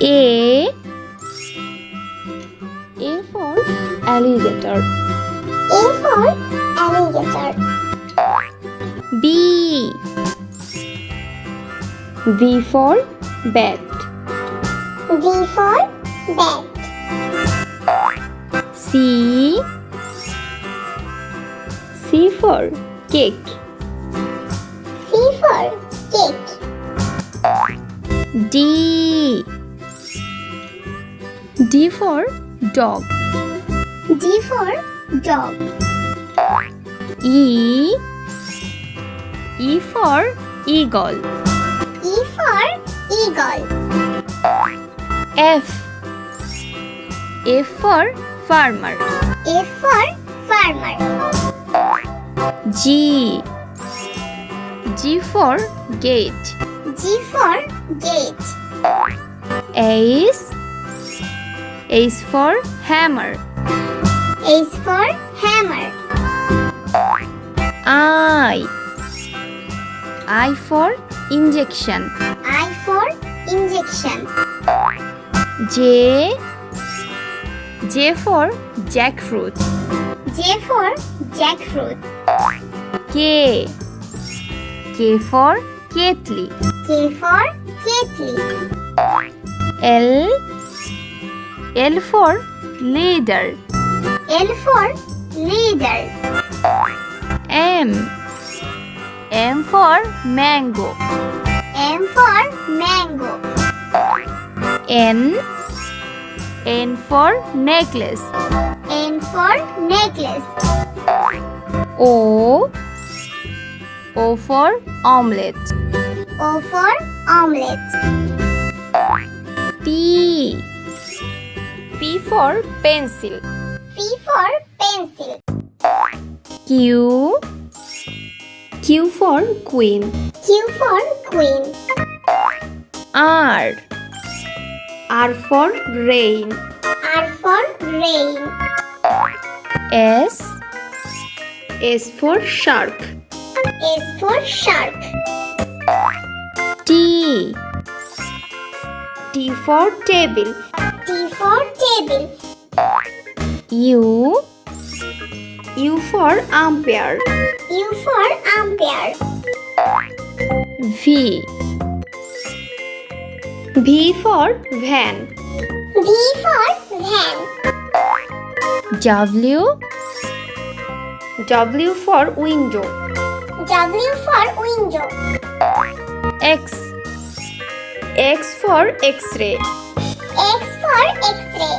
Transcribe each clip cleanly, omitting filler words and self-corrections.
A for alligator. A for alligator. B for bat. B for bat. C for cake. C for cake. D for dog. D for dog. E for eagle. E for eagle. F for farmer. F for farmer. G for gate. G for gate. H for hammer. H for hammer. I for injection. I for injection. J for jackfruit. J for jackfruit. K for kettle. K for kettle. L for leader. L for leader. M for mango. M for mango. N for necklace. N for necklace. O for omelette. O for omelette. P for pencil. P for pencil. Q for queen. Q for queen. R for rain. R for rain. S for shark. S for shark. T for table. T for table. U for umpire. U for umpire. V for van. V for van. W for window. W for window. X for x-ray. X for x-ray.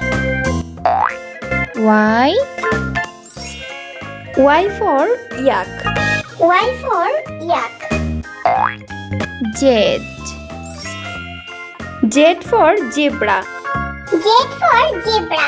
Y for yak. Y for yak. Z for zebra. Z for zebra.